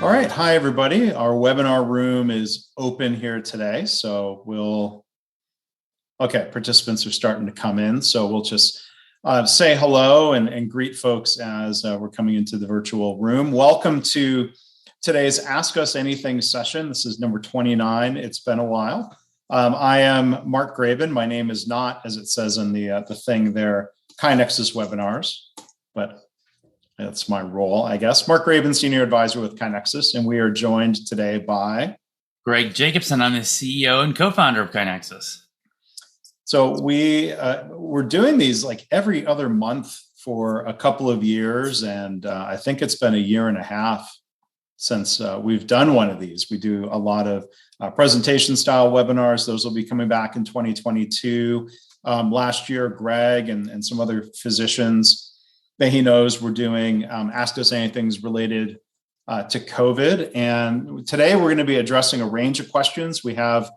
All right. Hi, everybody. Our webinar room is open here today. So participants are starting to come in. So we'll just say hello and greet folks as we're coming into the virtual room. Welcome to today's Ask Us Anything session. This is number 29. It's been a while. I am Mark Graban. My name is not, as it says in the thing there, KaiNexus webinars, but that's my role, I guess. Mark Graban, Senior Advisor with KaiNexus, and we are joined today by Greg Jacobson. I'm the CEO and co-founder of KaiNexus. So we're doing these like every other month for a couple of years, and I think it's been a year and a half since we've done one of these. We do a lot of presentation style webinars. Those will be coming back in 2022. Last year, Greg and some other physicians that he knows we're doing Ask Us Anything's related to COVID. And today we're going to be addressing a range of questions. We have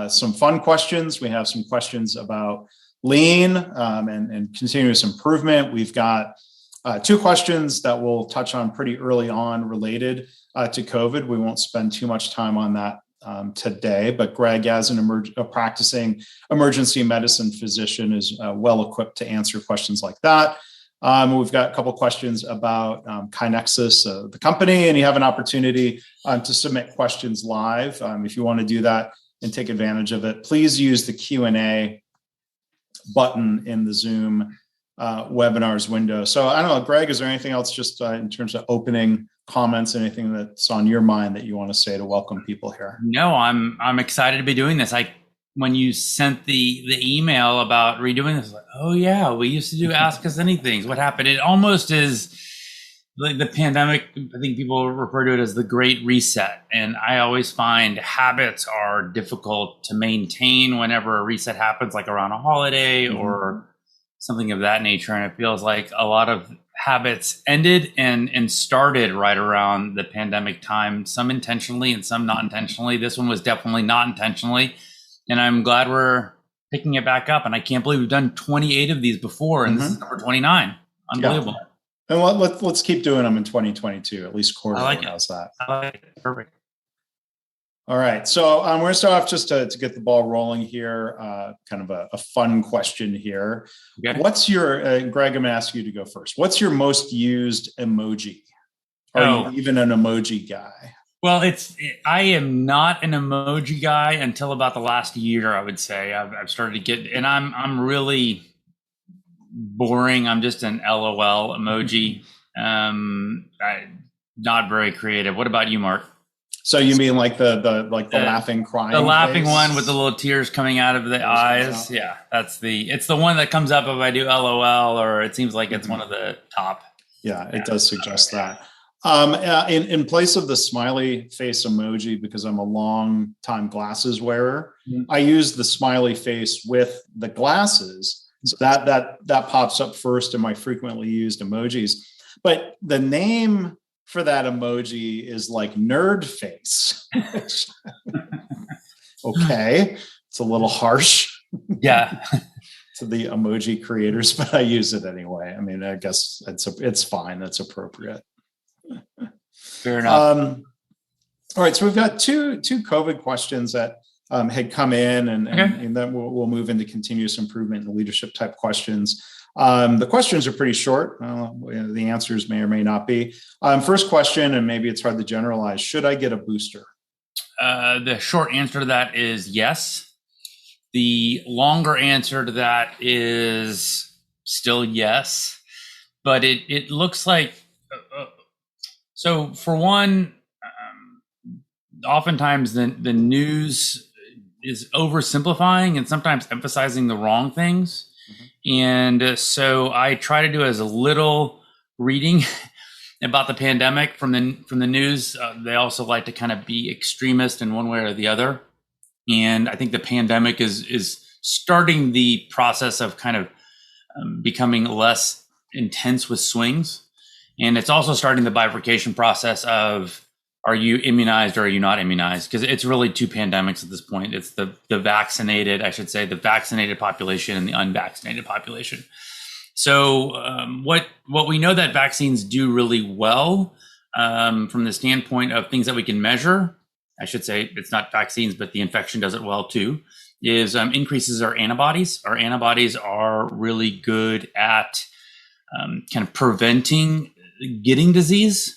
some fun questions. We have some questions about lean and continuous improvement. We've got two questions that we'll touch on pretty early on related to COVID. We won't spend too much time on that today, but Greg, as a practicing emergency medicine physician, is well equipped to answer questions like that. We've got a couple questions about KaiNexus, the company, and you have an opportunity to submit questions live. If you want to do that and take advantage of it, please use the Q&A button in the Zoom webinars window. So I don't know, Greg, is there anything else just in terms of opening comments, anything that's on your mind that you want to say to welcome people here? No, I'm excited to be doing this. When you sent the email about redoing this, like, oh yeah, we used to do Ask Us Anything. What happened? It almost is like the pandemic. I think people refer to it as the Great Reset. And I always find habits are difficult to maintain whenever a reset happens, like around a holiday or something of that nature. And it feels like a lot of habits ended and started right around the pandemic time, some intentionally and some not intentionally. This one was definitely not intentionally. And I'm glad we're picking it back up. And I can't believe we've done 28 of these before. And this is number 29. Unbelievable. Yeah. And let's keep doing them in 2022, at least quarterly. I like it. How's that? I like it. Perfect. All right. So we're going to start off just to get the ball rolling here. Kind of a fun question here. Okay. What's your, Greg, I'm going to ask you to go first. What's your most used emoji? Are you even an emoji guy? Well, I am not an emoji guy until about the last year, I would say. I've started to get, and I'm really boring. I'm just an LOL emoji. Not very creative. What about you, Mark? So you mean like the laughing, crying? The laughing face? One with the little tears coming out of the eyes. Yeah, it's the one that comes up if I do LOL, or it seems like it's one of the top. Yeah, it does suggest that. In place of the smiley face emoji, because I'm a long time glasses wearer, I use the smiley face with the glasses. So that pops up first in my frequently used emojis. But the name for that emoji is like nerd face. Okay, it's a little harsh. Yeah. To the emoji creators, but I use it anyway. I mean, I guess it's fine. That's appropriate. Fair enough. All right, so we've got two COVID questions that had come in, and then we'll move into continuous improvement and leadership type questions. The questions are pretty short. The answers may or may not be. First question, and maybe it's hard to generalize: should I get a booster? The short answer to that is yes. The longer answer to that is still yes, but it looks like. So for one, oftentimes the news is oversimplifying and sometimes emphasizing the wrong things. And so I try to do as little reading about the pandemic from the news. They also like to kind of be extremist in one way or the other. And I think the pandemic is starting the process of kind of becoming less intense with swings. And it's also starting the bifurcation process of, are you immunized or are you not immunized? Because it's really two pandemics at this point. It's the vaccinated, I should say, the vaccinated population and the unvaccinated population. So what we know that vaccines do really well from the standpoint of things that we can measure. I should say it's not vaccines, but the infection does it well too, is increases our antibodies. Our antibodies are really good at kind of preventing getting disease.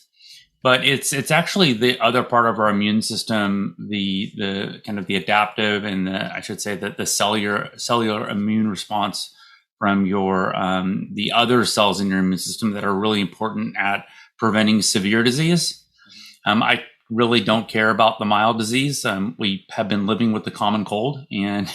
But it's actually the other part of our immune system, the kind of the adaptive and I should say that the cellular immune response from your the other cells in your immune system that are really important at preventing severe disease. I really don't care about the mild disease. We have been living with the common cold and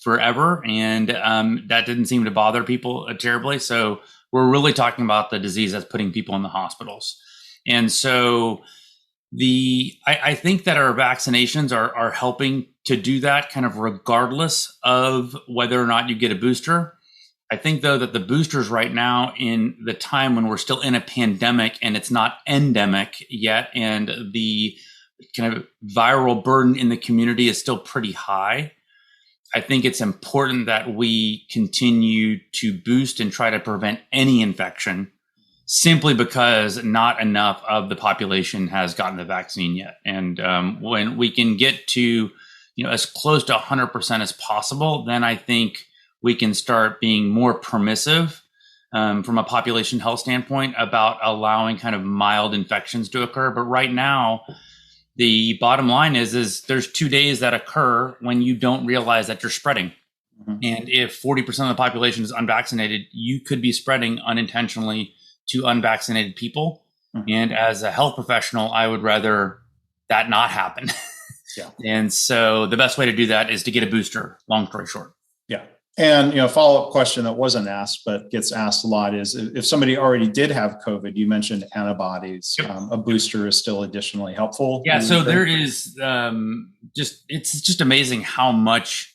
forever, and that didn't seem to bother people terribly. So we're really talking about the disease that's putting people in the hospitals. And so I think that our vaccinations are helping to do that kind of regardless of whether or not you get a booster. I think, though, that the boosters right now in the time when we're still in a pandemic and it's not endemic yet, and the kind of viral burden in the community is still pretty high, I think it's important that we continue to boost and try to prevent any infection, simply because not enough of the population has gotten the vaccine yet. And when we can get to, as close to 100% as possible, then I think we can start being more permissive from a population health standpoint about allowing kind of mild infections to occur. But right now, the bottom line is there's 2 days that occur when you don't realize that you're spreading. Mm-hmm. And if 40% of the population is unvaccinated, you could be spreading unintentionally to unvaccinated people. Mm-hmm. And as a health professional, I would rather that not happen. Yeah. And so the best way to do that is to get a booster, long story short. Yeah. And, follow-up question that wasn't asked, but gets asked a lot is if somebody already did have COVID, you mentioned antibodies, yep. A booster is still additionally helpful. Yeah. So there is it's just amazing how much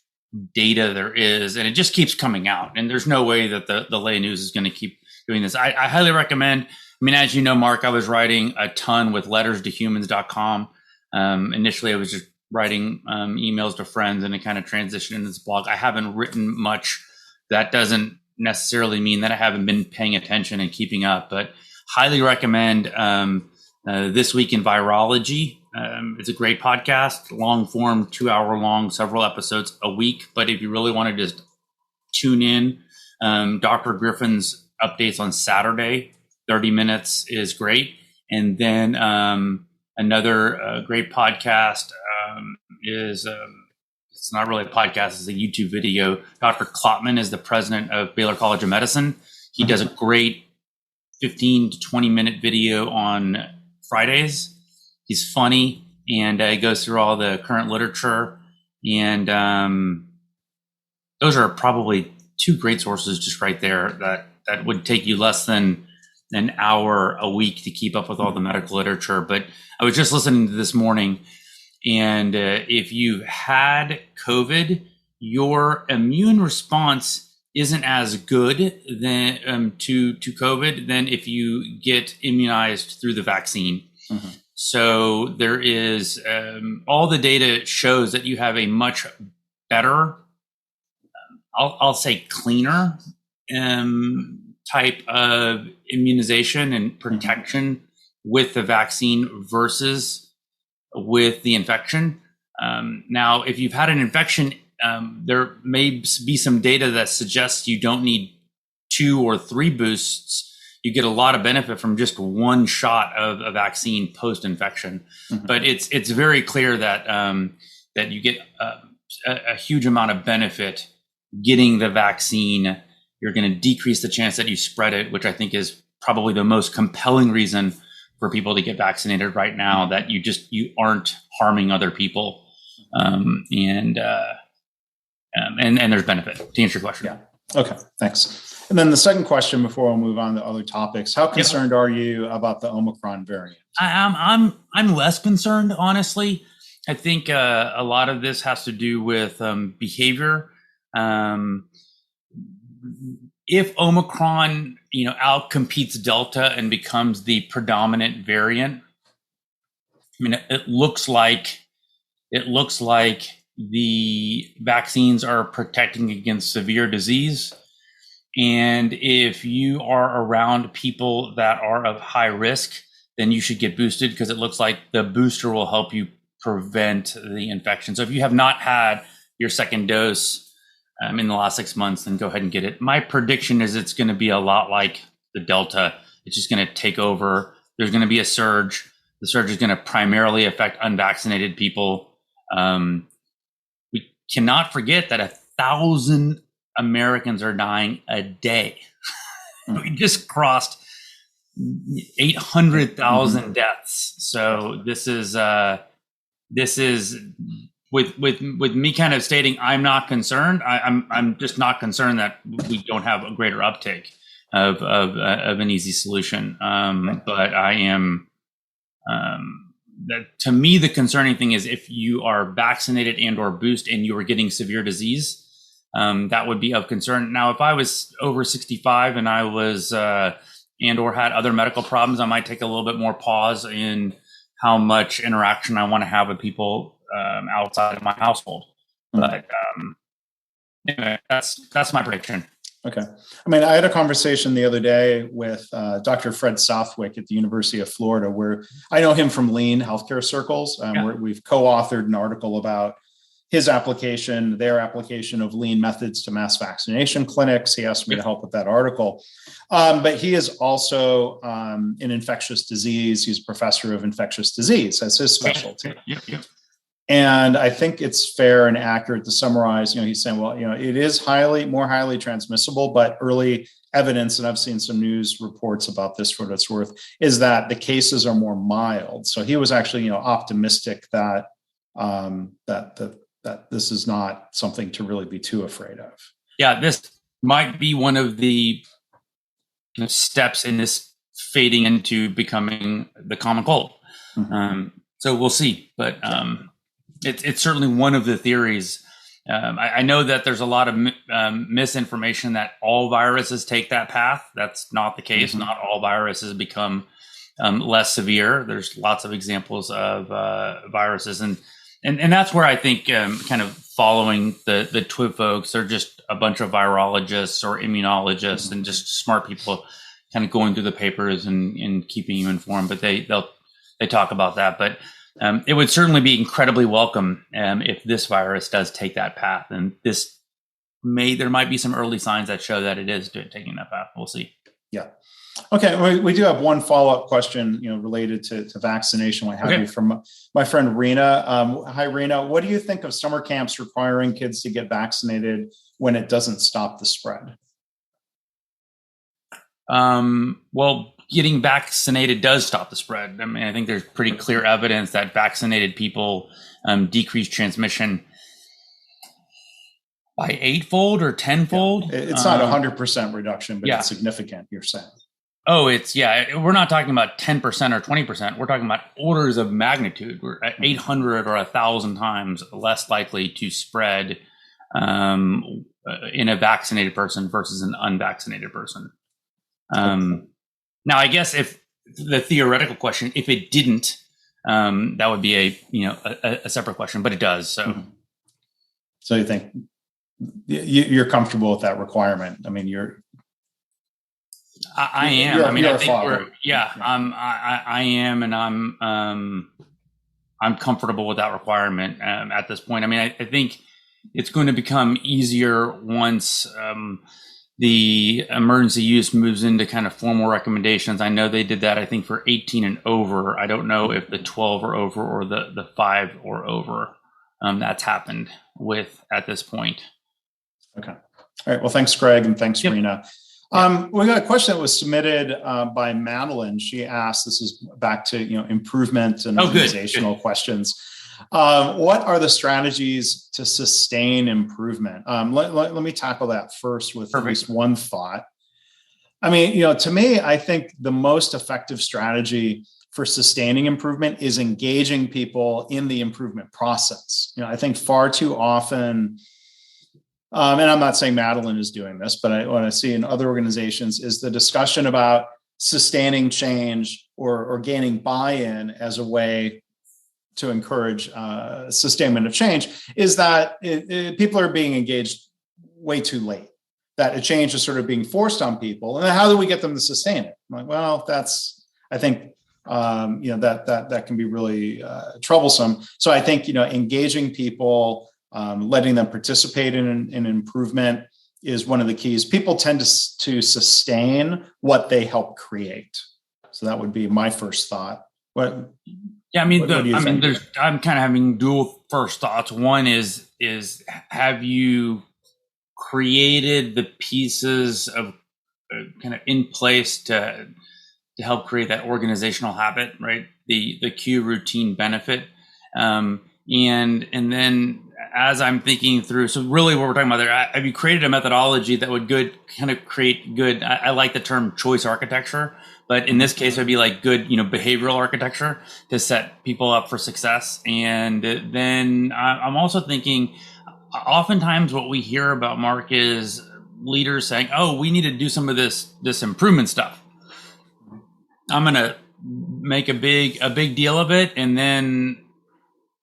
data there is, and it just keeps coming out. And there's no way that the lay news is going to keep doing this. I highly recommend. As you know, Mark, I was writing a ton with letterstohumans.com. Initially, I was just writing emails to friends, and it kind of transitioned into this blog. I haven't written much. That doesn't necessarily mean that I haven't been paying attention and keeping up, but highly recommend This Week in Virology. It's a great podcast, long form, 2 hour long, several episodes a week. But if you really want to just tune in, Dr. Griffin's updates on Saturday, 30 minutes is great. And then another great podcast is it's not really a podcast, it's a YouTube video. Dr. Klopman is the president of Baylor College of Medicine. He does a great 15 to 20 minute video on Fridays. He's funny, and he goes through all the current literature. And those are probably two great sources just right there that would take you less than an hour a week to keep up with all the medical literature. But I was just listening to this morning, and if you had COVID, your immune response isn't as good than to COVID than if you get immunized through the vaccine. Mm-hmm. So there is all the data shows that you have a much better, I'll say cleaner type of immunization and protection with the vaccine versus with the infection. Now, if you've had an infection, there may be some data that suggests you don't need 2 or 3 boosts. You get a lot of benefit from just one shot of a vaccine post-infection. Mm-hmm. But it's very clear that that you get a huge amount of benefit getting the vaccine. You're going to decrease the chance that you spread it, which I think is probably the most compelling reason for people to get vaccinated right now, that you aren't harming other people. And there's benefit, to answer your question. Yeah. Okay. Thanks. And then the second question before we'll move on to other topics, how concerned are you about the Omicron variant? I'm less concerned, honestly. I think a lot of this has to do with behavior. If Omicron, outcompetes Delta and becomes the predominant variant, it looks like the vaccines are protecting against severe disease. And if you are around people that are of high risk, then you should get boosted, because it looks like the booster will help you prevent the infection. So if you have not had your second dose in the last 6 months, then go ahead and get it. My prediction is it's going to be a lot like the Delta. It's just going to take over. There's going to be a surge. The surge is going to primarily affect unvaccinated people. We cannot forget that 1,000 Americans are dying a day. We just crossed 800,000 deaths. So this is with me kind of stating I'm not concerned. I'm just not concerned that we don't have a greater uptake of an easy solution. But I am. That to me, the concerning thing is if you are vaccinated and or boosted and you are getting severe disease, that would be of concern. Now, if I was over 65 and I was and or had other medical problems, I might take a little bit more pause in how much interaction I want to have with people outside of my household. But anyway, that's my prediction. Okay. I mean, I had a conversation the other day with Dr. Fred Southwick at the University of Florida, where I know him from Lean Healthcare Circles, where we've co-authored an article about his application, their application of lean methods to mass vaccination clinics. He asked me to help with that article. But he is also in infectious disease. He's a professor of infectious disease. That's his specialty. And I think it's fair and accurate to summarize, he's saying, well, it is more highly transmissible, but early evidence, and I've seen some news reports about this for what it's worth, is that the cases are more mild. So he was actually, optimistic that that this is not something to really be too afraid of. Yeah, this might be one of the steps in this fading into becoming the common cold. So we'll see, but it's certainly one of the theories. I know that there's a lot of misinformation that all viruses take that path. That's not the case. Not all viruses become less severe. There's lots of examples of viruses, and that's where I think kind of following the TWIV folks, they're just a bunch of virologists or immunologists and just smart people kind of going through the papers and keeping you informed. But they talk about that. But it would certainly be incredibly welcome if this virus does take that path. And there might be some early signs that show that it is taking that path. We'll see. Yeah. Okay, we do have one follow-up question, related to vaccination, what have you, from my friend Rena. Hi, Rena. What do you think of summer camps requiring kids to get vaccinated when it doesn't stop the spread? Well, getting vaccinated does stop the spread. I mean, I think there's pretty clear evidence that vaccinated people decrease transmission by 8-fold or 10-fold. It's not 100% reduction, but it's significant, you're saying. Oh, we're not talking about 10% or 20%. We're talking about orders of magnitude. We're at 800 or 1,000 times less likely to spread in a vaccinated person versus an unvaccinated person. Now, I guess if the theoretical question, if it didn't, that would be a separate question, but it does. So, so you think you're comfortable with that requirement? I mean, I am. I mean, I think I am, and I'm comfortable with that requirement at this point. I mean, I think it's going to become easier once the emergency use moves into kind of formal recommendations. I know they did that, I think, for 18 and over. I don't know if the 12 or over or the 5 or over that's happened with at this point. Okay. All right. Well, thanks, Greg, and thanks, Rena. We got a question that was submitted by Madeline. She asked, this is back to improvement and organizational questions. What are the strategies to sustain improvement? Let me tackle that first with at least one thought. I mean, to me, I think the most effective strategy for sustaining improvement is engaging people in the improvement process. I think far too often, and I'm not saying Madeline is doing this, but what I see in other organizations is the discussion about sustaining change or gaining buy-in as a way to encourage sustainment of change, is that people are being engaged way too late. that a change is sort of being forced on people. And then how do we get them to sustain it? I'm like, well, I think, that can be really troublesome. So I think, engaging people, letting them participate in improvement is one of the keys. People tend to sustain what they help create. So that would be my first thought. What? Yeah, I'm kind of having dual first thoughts. One is have you created the pieces of kind of in place to help create that organizational habit, right? The cue, routine, benefit, and then as I'm thinking through, so really what we're talking about there, have you created a methodology that would create good? I like the term choice architecture, but in this case, it would be like good, behavioral architecture to set people up for success. And then I'm also thinking, oftentimes what we hear about, Mark, is leaders saying, "Oh, we need to do some of this improvement stuff. I'm going to make a big deal of it," and then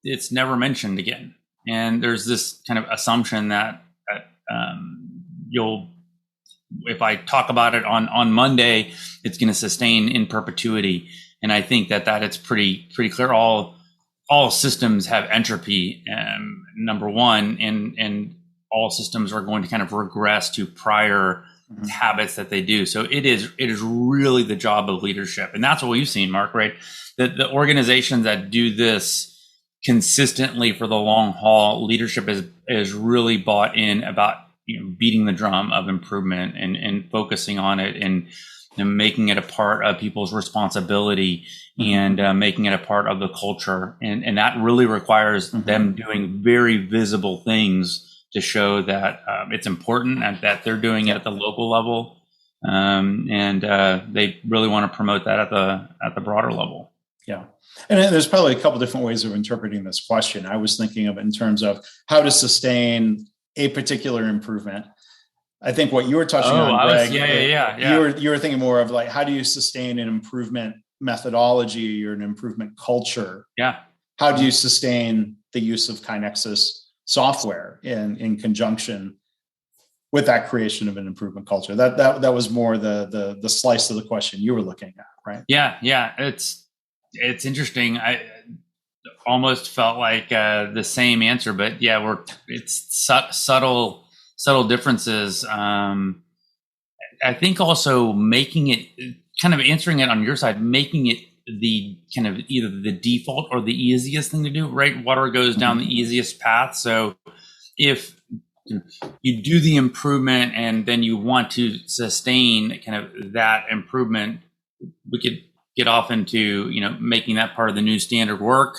it's never mentioned again. And there's this kind of assumption that if I talk about it on Monday, it's going to sustain in perpetuity. And I think that it's pretty clear. All systems have entropy, number one, and all systems are going to kind of regress to prior habits that they do. So it is really the job of leadership. And that's what we've seen, Mark, right? The organizations that do this consistently for the long haul, leadership is really bought in about beating the drum of improvement and focusing on it and making it a part of people's responsibility and making it a part of the culture. And that really requires them doing very visible things to show that it's important and that they're doing it at the local level. And they really want to promote that at the broader level. Yeah. And there's probably a couple different ways of interpreting this question. I was thinking of it in terms of how to sustain a particular improvement. I think what you were touching on, Greg, you were thinking more of like, how do you sustain an improvement methodology or an improvement culture? Yeah. How do you sustain the use of KaiNexus software in conjunction with that creation of an improvement culture? That was more the slice of the question you were looking at, right? Yeah. It's interesting. I almost felt like the same answer, but yeah, it's subtle differences. I think also making it kind of answering it on your side, making it the kind of either the default or the easiest thing to do, right? Water goes down the easiest path. So if you do the improvement and then you want to sustain kind of that improvement, we could get off into, making that part of the new standard work.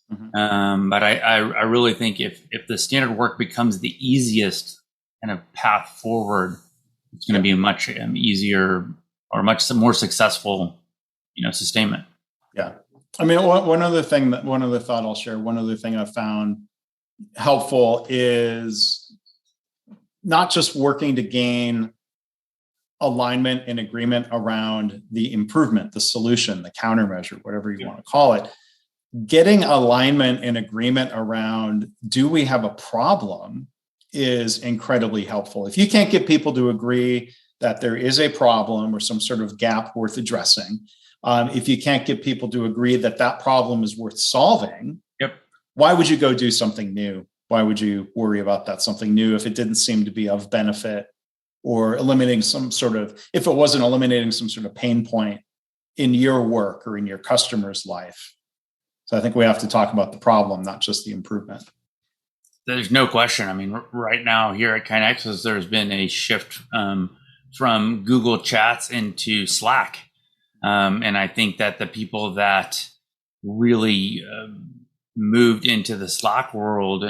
But I really think if the standard work becomes the easiest kind of path forward, it's going to be a much easier or much more successful, sustainment. Yeah. I mean, one other thought I'll share, one other thing I found helpful is not just working to gain alignment and agreement around the improvement, the solution, the countermeasure, whatever you want to call it. Getting alignment and agreement around, do we have a problem, is incredibly helpful. If you can't get people to agree that there is a problem or some sort of gap worth addressing, if you can't get people to agree that problem is worth solving, why would you go do something new? Why would you worry about that something new if it didn't seem to be of benefit or eliminating if it wasn't eliminating some sort of pain point in your work or in your customer's life? So I think we have to talk about the problem, not just the improvement. There's no question. I mean, right now here at KaiNexus, there's been a shift from Google Chats into Slack. And I think that the people that really moved into the Slack world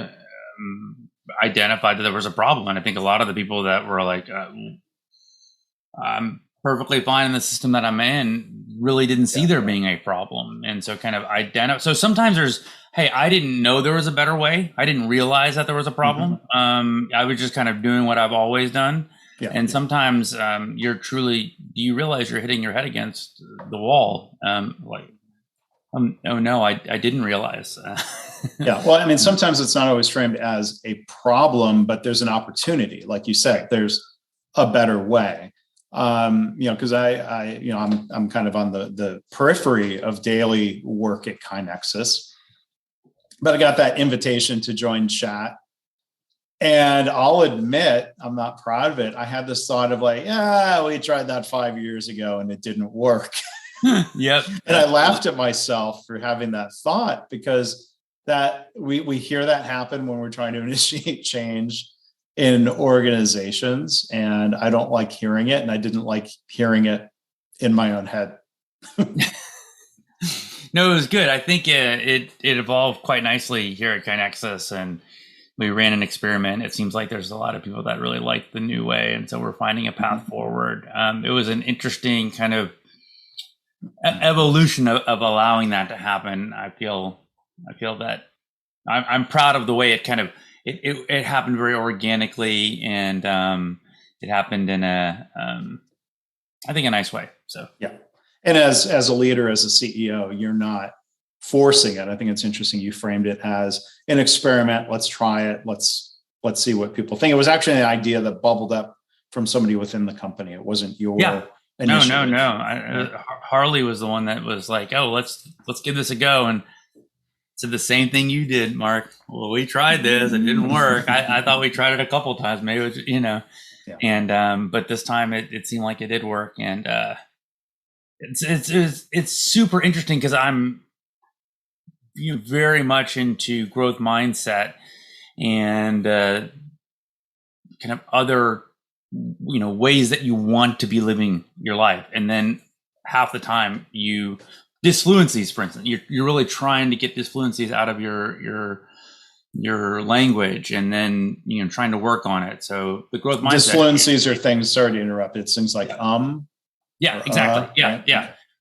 identified that there was a problem. And I think a lot of the people that were like, I'm perfectly fine in the system that I'm in, really didn't see there being a problem. And so kind of identify. So sometimes there's, hey, I didn't know there was a better way. I didn't realize that there was a problem. I was just kind of doing what I've always done. Yeah. And sometimes do you realize you're hitting your head against the wall? Oh no, I didn't realize. Yeah. Well, I mean, sometimes it's not always framed as a problem, but there's an opportunity. Like you said, there's a better way. Because I'm kind of on the periphery of daily work at KaiNexus, but I got that invitation to join chat. And I'll admit, I'm not proud of it. I had this thought of like, yeah, we tried that 5 years ago and it didn't work. Yep. And I laughed at myself for having that thought, because that we hear that happen when we're trying to initiate change in organizations. And I don't like hearing it. And I didn't like hearing it in my own head. No, it was good. I think it evolved quite nicely here at KaiNexus, and we ran an experiment. It seems like there's a lot of people that really like the new way, and so we're finding a path forward. It was an interesting kind of evolution of allowing that to happen. I feel that I'm proud of the way it kind of it happened very organically, and it happened in I think a nice way. So yeah. And as a leader, as a CEO, you're not forcing it. I think it's interesting. You framed it as an experiment. Let's try it. Let's see what people think. It was actually an idea that bubbled up from somebody within the company. It wasn't your initiative. No. Harley was the one that was like, "Oh, let's give this a go," and said the same thing you did, Mark. Well, we tried this. It didn't work. I thought we tried it a couple of times. Maybe it was, yeah. And but this time it seemed like it did work, and it's super interesting because I'm very much into growth mindset and kind of other ways that you want to be living your life, and then half the time you disfluencies, for instance, you're really trying to get disfluencies out of your language, and then trying to work on it. So the growth mindset. Disfluencies are things. Sorry to interrupt. It's things like Yeah, exactly.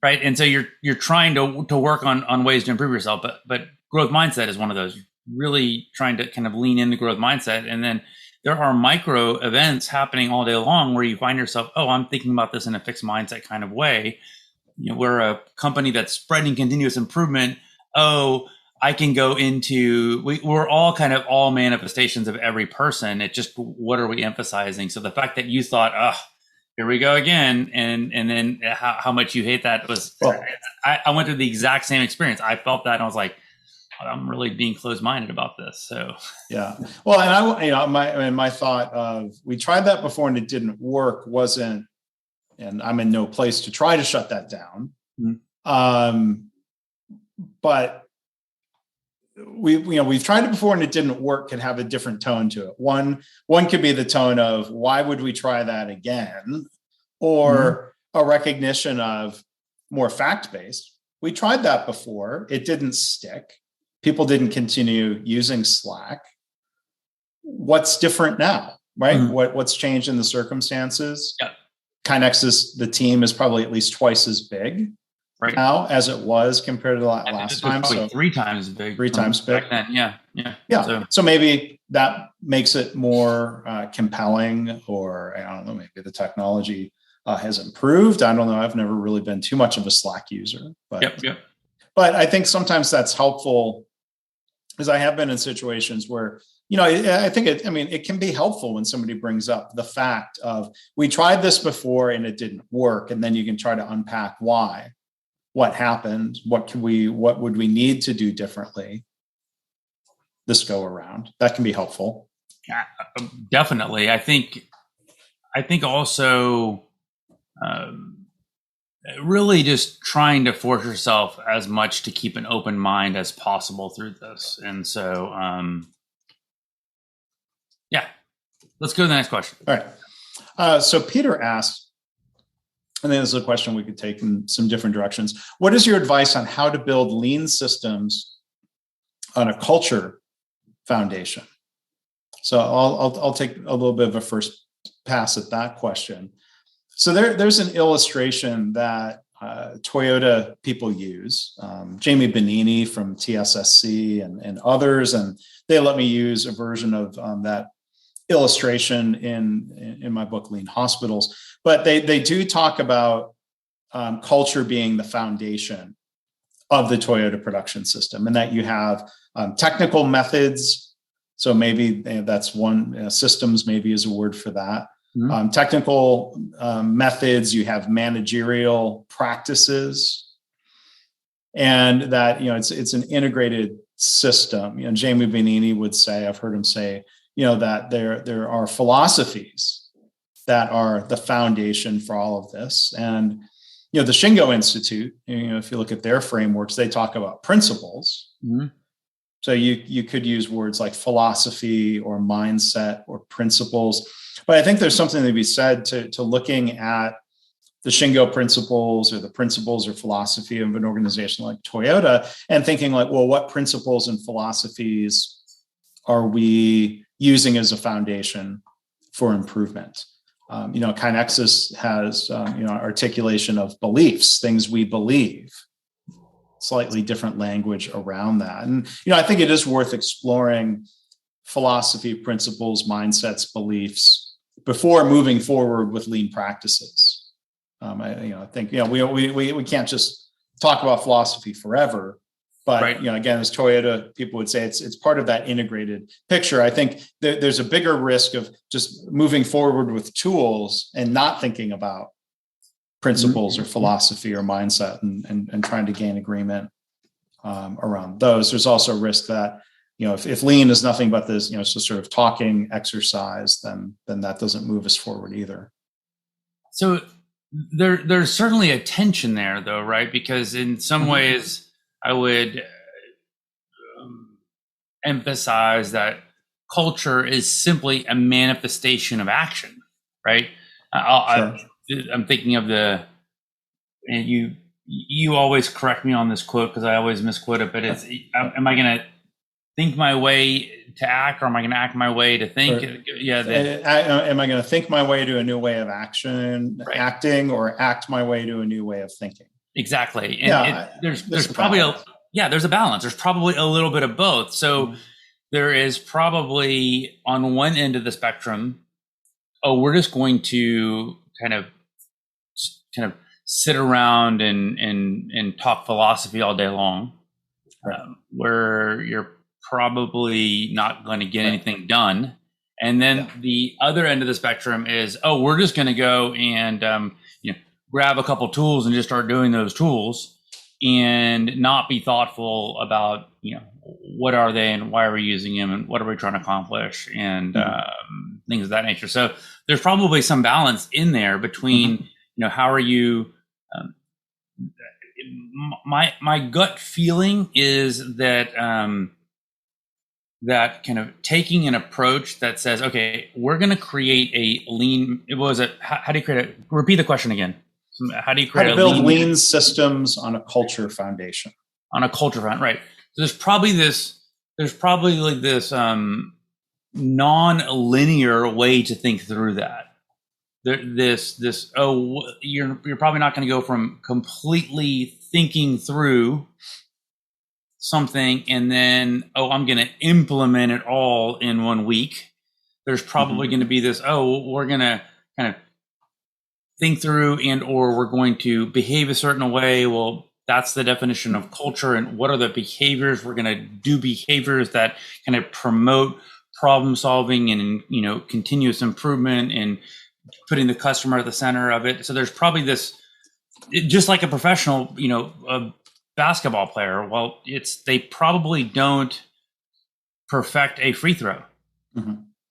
Right. And so you're trying to work on ways to improve yourself, but growth mindset is one of those. Really trying to kind of lean into growth mindset, and then there are micro events happening all day long where you find yourself, oh, I'm thinking about this in a fixed mindset kind of way. We're a company that's spreading continuous improvement. Oh, I can go into, we're all kind of all manifestations of every person. It's just, what are we emphasizing? So the fact that you thought, oh, here we go again, and then how much you hate that was, I went through the exact same experience. I felt that, and I was like, I'm really being closed-minded about this. So yeah, well, and my thought of, we tried that before and it didn't work wasn't, and I'm in no place to try to shut that down. Mm-hmm. But we've tried it before and it didn't work can have a different tone to it. One could be the tone of, why would we try that again? Or a recognition of, more fact-based, we tried that before, it didn't stick. People didn't continue using Slack. What's different now, right? Mm-hmm. What's changed in the circumstances? Yeah. KaiNexus, the team is probably at least twice as big now as it was compared to the last time. So 3 times big. 3 times big. Then. Yeah. So maybe that makes it more compelling, or I don't know, maybe the technology has improved. I don't know. I've never really been too much of a Slack user, but but I think sometimes that's helpful, because I have been in situations where, I think it can be helpful when somebody brings up the fact of, we tried this before and it didn't work. And then you can try to unpack why, what happened, what would we need to do differently this go around. That can be helpful. Yeah, definitely. I think also really just trying to force yourself as much to keep an open mind as possible through this. And so, let's go to the next question. All right. So Peter asked, and then this is a question we could take in some different directions. What is your advice on how to build lean systems on a culture foundation? So I'll take a little bit of a first pass at that question. So there's an illustration that Toyota people use, Jamie Benini from TSSC and others, and they let me use a version of that illustration in my book, Lean Hospitals. But they do talk about culture being the foundation of the Toyota production system, and that you have technical methods. So maybe that's one, systems maybe is a word for that. technical methods, you have managerial practices, and that, it's an integrated system. Jamie Benini would say, I've heard him say, that there are philosophies that are the foundation for all of this. And, the Shingo Institute, if you look at their frameworks, they talk about principles. Mm-hmm. So you could use words like philosophy or mindset or principles. But I think there's something to be said to looking at the Shingo principles or the principles or philosophy of an organization like Toyota and thinking like, well, what principles and philosophies are we using as a foundation for improvement? KaiNexus has, articulation of beliefs, things we believe, slightly different language around that. And, I think it is worth exploring philosophy, principles, mindsets, beliefs before moving forward with lean practices. I think, we can't just talk about philosophy forever. But, right. Again, as Toyota, people would say it's part of that integrated picture. I think there's a bigger risk of just moving forward with tools and not thinking about principles or philosophy or mindset and trying to gain agreement around those. There's also a risk that, if lean is nothing but this, it's just sort of talking exercise, then that doesn't move us forward either. So there's certainly a tension there, though, right? Because in some ways, I would emphasize that culture is simply a manifestation of action, right? Sure. I'm thinking of and you always correct me on this quote because I always misquote it, but it's, am I going to think my way to act, or am I going to act my way to think? Am I going to think my way to a new way of acting, or act my way to a new way of thinking? Exactly. And there's probably there's a balance. There's probably a little bit of both. So there is probably on one end of the spectrum, we're just going to kind of sit around and talk philosophy all day long, where you're probably not going to get anything done. And then the other end of the spectrum is, we're just going to go and grab a couple tools and just start doing those tools and not be thoughtful about, what are they and why are we using them and what are we trying to accomplish and things of that nature. So there's probably some balance in there between, how are you, my gut feeling is that, that kind of taking an approach that says, okay, we're going to create a lean, how do you create repeat the question again? How do you create build lean systems on a culture foundation? On a culture foundation, right? So there's probably like this non-linear way to think through that. You're probably not going to go from completely thinking through something and then I'm going to implement it all in 1 week. There's probably going to be this we're going to kind of think through or we're going to behave a certain way. Well, that's the definition of culture. And what are the behaviors? We're going to do behaviors that kind of promote problem solving and, continuous improvement and putting the customer at the center of it. So there's probably this, just like a professional, a basketball player. Well, they probably don't perfect a free throw.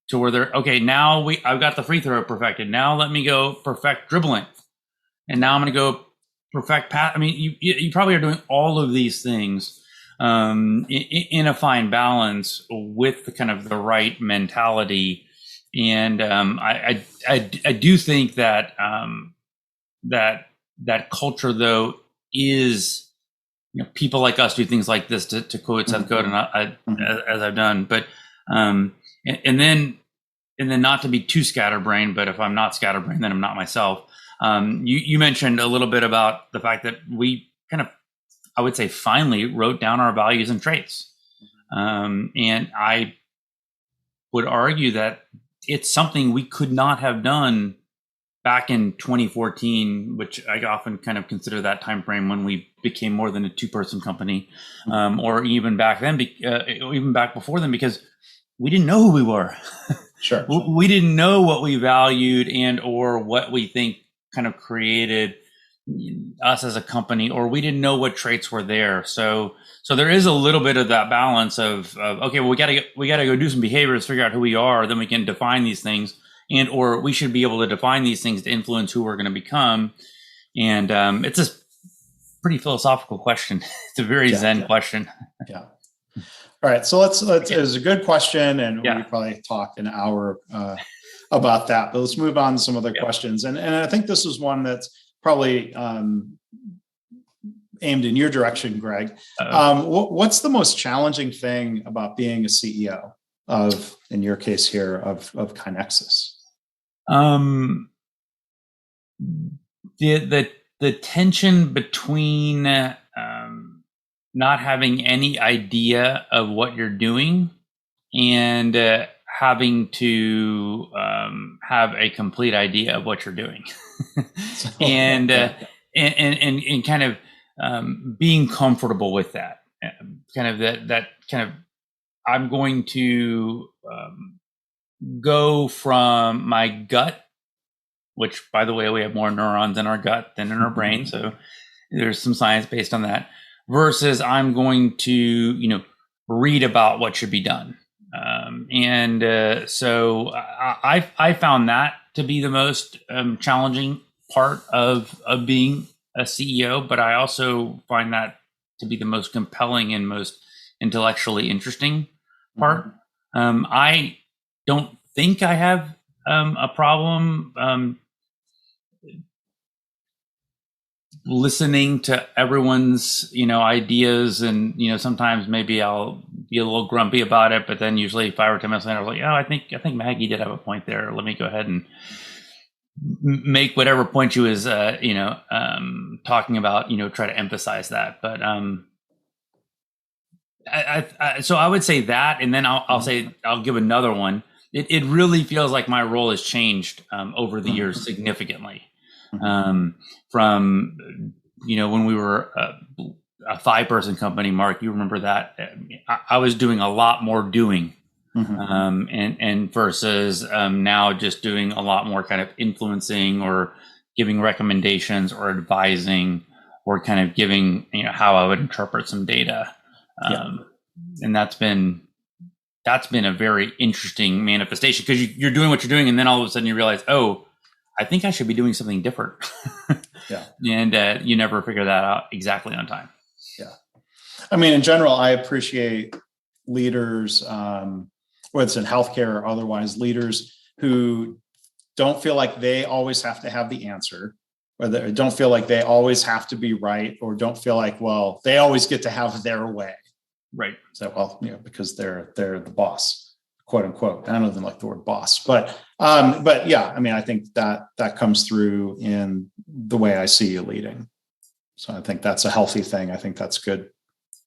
To where they're now I've got the free throw perfected. Now let me go perfect dribbling, and now I'm going to go perfect pass. I mean, you probably are doing all of these things in a fine balance with the kind of the right mentality, and I do think that that culture though is people like us do things like this to quote Seth Godin as I've done, but and then not to be too scatterbrained, but if I'm not scatterbrained, then I'm not myself. You mentioned a little bit about the fact that we kind of, I would say, finally wrote down our values and traits. And I would argue that it's something we could not have done back in 2014, which I often kind of consider that time frame when we became more than a two-person company, or even back then, even back before then, because we didn't know who we were. Sure. We didn't know what we valued and or what we think kind of created us as a company, or we didn't know what traits were there. So there is a little bit of that balance of okay, well, we gotta go do some behaviors, figure out who we are, then we can define these things, and or we should be able to define these things to influence who we're going to become. And it's a pretty philosophical question. It's a very Zen question. Yeah. All right. So let's it was a good question, and we probably talked an hour about that, but let's move on to some other questions. And I think this is one that's probably aimed in your direction, Greg. What's the most challenging thing about being a CEO of, in your case here, of KaiNexus? The tension between not having any idea of what you're doing and having to have a complete idea of what you're doing, and kind of being comfortable with that, kind of that kind of, I'm going to go from my gut, which, by the way, we have more neurons in our gut than in our brain, so there's some science based on that, versus I'm going to read about what should be done. So I found that to be the most challenging part of being a CEO, but I also find that to be the most compelling and most intellectually interesting part. I don't think I have a problem listening to everyone's ideas, and sometimes maybe I'll be a little grumpy about it, but then usually 5 or 10 minutes later I'm like, I think Maggie did have a point there, let me go ahead and make whatever point she was talking about, try to emphasize that. But so I would say that, and then I'll give another one. It really feels like my role has changed over the years significantly. From when we were a 5-person company, Mark, you remember that, I was doing a lot more doing, and versus now just doing a lot more kind of influencing or giving recommendations or advising or kind of giving how I would interpret some data, and that's been a very interesting manifestation, because you're doing what you're doing, and then all of a sudden you realize, I think I should be doing something different. And you never figure that out exactly on time. Yeah. I mean, in general, I appreciate leaders, whether it's in healthcare or otherwise, leaders who don't feel like they always have to have the answer, or they don't feel like they always have to be right, or don't feel like, well, they always get to have their way. Right. So, because they're the boss, quote unquote. I don't even like the word boss, but yeah, I mean, I think that comes through in the way I see you leading. So I think that's a healthy thing. I think that's good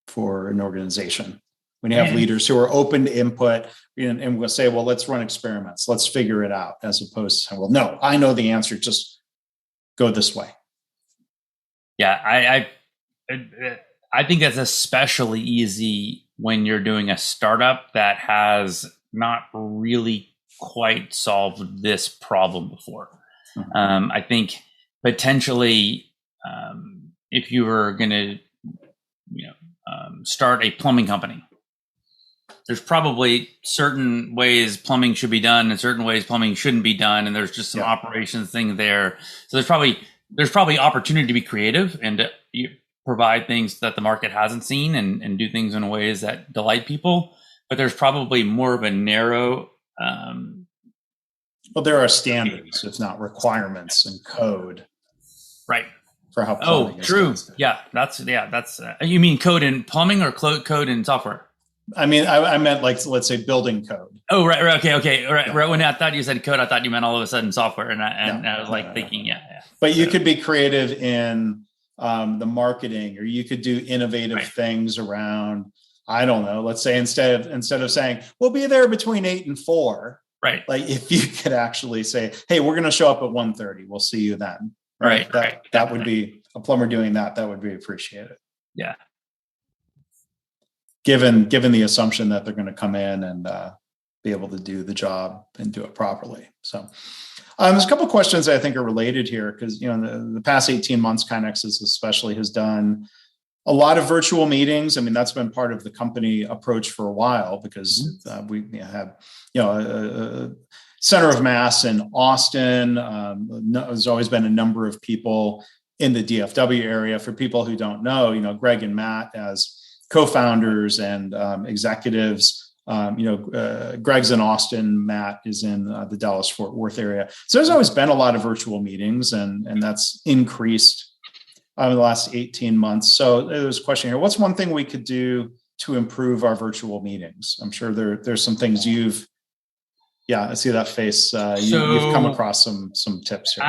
for an organization. When you have leaders who are open to input and will say, well, let's run experiments, let's figure it out, as opposed to saying, well, no, I know the answer, just go this way. Yeah, I think that's especially easy when you're doing a startup that has not really quite solved this problem before. I think potentially, if you were going to, start a plumbing company, there's probably certain ways plumbing should be done and certain ways plumbing shouldn't be done, and there's just some operations thing there. So there's probably opportunity to be creative and to provide things that the market hasn't seen and do things in ways that delight people. But there's probably more of a narrow. Well, there are standards, if not requirements, and code. Right. For how plumbing is true. done. That's you mean code in plumbing or code in software? I mean, I meant, like, let's say building code. Oh, right. Okay. Right. When I thought you said code, I thought you meant all of a sudden software, and I was thinking, yeah. But you could be creative in the marketing, or you could do innovative things around, I don't know, let's say instead of saying we'll be there between 8 and 4, right? Like, if you could actually say, hey, we're going to show up at 1:30, we'll see you then. Right. That would be a plumber doing that. That would be appreciated. Yeah. Given the assumption that they're going to come in and be able to do the job and do it properly. So there's a couple of questions I think are related here because, the past 18 months, KaiNexus especially has done a lot of virtual meetings. I mean, that's been part of the company approach for a while because we have, a center of mass in Austin. There's always been a number of people in the DFW area. For people who don't know, Greg and Matt as co-founders and executives, Greg's in Austin, Matt is in the Dallas-Fort Worth area. So there's always been a lot of virtual meetings and that's increased in the last 18 months. So there's a question here. What's one thing we could do to improve our virtual meetings? I'm sure there's some things I see that face. You've come across some tips here.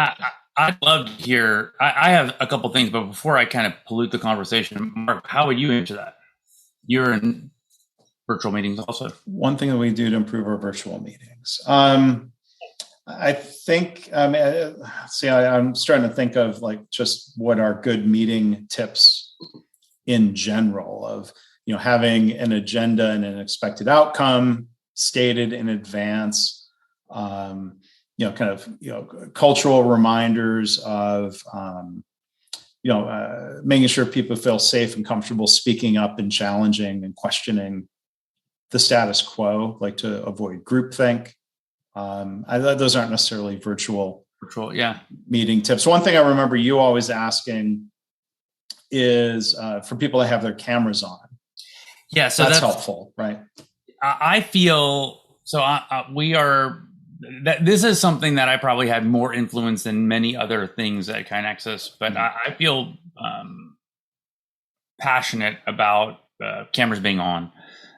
I'd love to hear, I have a couple things, but before I kind of pollute the conversation, Mark, how would you answer that? You're in virtual meetings also. One thing that we do to improve our virtual meetings. I think, I'm starting to think of just what are good meeting tips in general of, having an agenda and an expected outcome stated in advance, cultural reminders of, making sure people feel safe and comfortable speaking up and challenging and questioning the status quo, to avoid groupthink. Those aren't necessarily virtual meeting tips. One thing I remember you always asking is for people to have their cameras on. Yeah, so that's helpful, right? I feel so. We are. This is something that I probably had more influence than many other things at KaiNexus, but I feel passionate about cameras being on.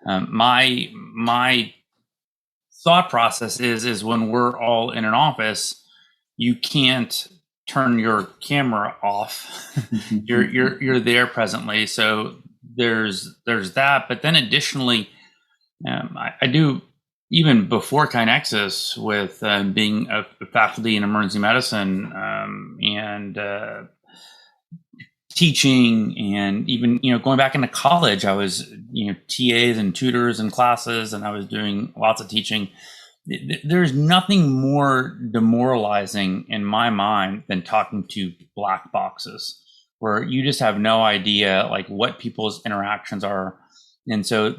My thought process is when we're all in an office, you can't turn your camera off. you're there presently. So there's that. But then additionally, I do, even before KaiNexus, with being a faculty in emergency medicine and teaching, and even going back into college, I was TAs and tutors and classes, and I was doing lots of teaching. There's nothing more demoralizing in my mind than talking to black boxes, where you just have no idea what people's interactions are. And so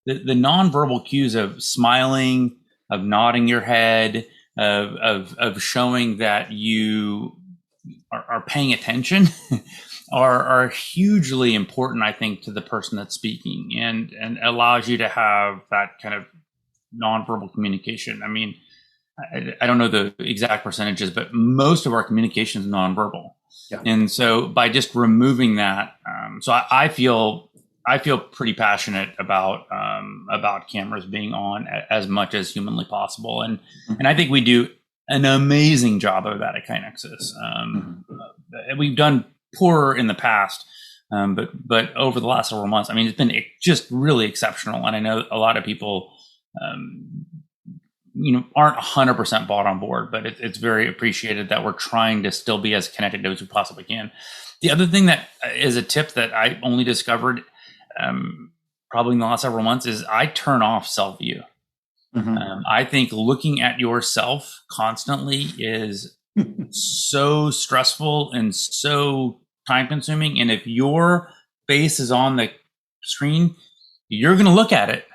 the nonverbal cues of smiling, of nodding your head, of showing that you are paying attention are hugely important, I think, to the person that's speaking, and allows you to have that kind of nonverbal communication. I mean, I don't know the exact percentages, but most of our communication is nonverbal. Yeah. And so by just removing that, so I feel pretty passionate about cameras being on as much as humanly possible, and I think we do an amazing job of that at KaiNexus. We've done poorer in the past, but over the last several months, I mean, it's been just really exceptional. And I know a lot of people, aren't 100% bought on board, but it's very appreciated that we're trying to still be as connected as we possibly can. The other thing that is a tip that I only discovered probably in the last several months is I turn off self-view. I think looking at yourself constantly is so stressful and so time consuming. And if your face is on the screen, you're going to look at it.